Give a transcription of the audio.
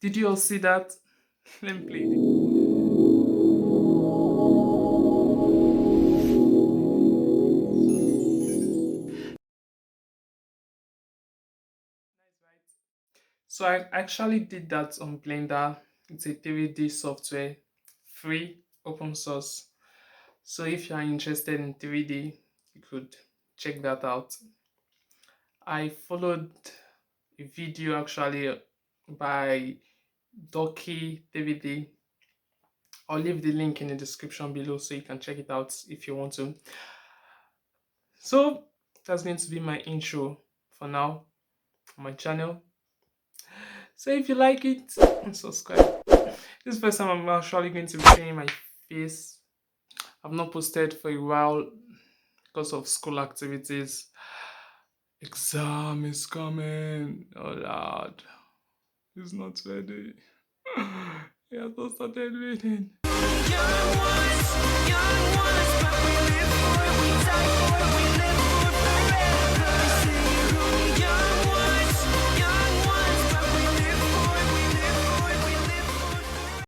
Did you all see that? Let me play it. Nice, right? So I actually did that on Blender. It's a 3D software, free, open source. So if you are interested in 3D, you could check that out. I followed a video actually by Doki DVD. I'll leave the link in the description below so you can check it out if you want to. So that's going to be my intro for now on my channel. So if you like it, subscribe. This is the first time I'm actually going to be showing my face. I've not posted for a while because of school activities. Exam is coming. Oh lord, it's not ready. He has not started reading. Young ones, but we live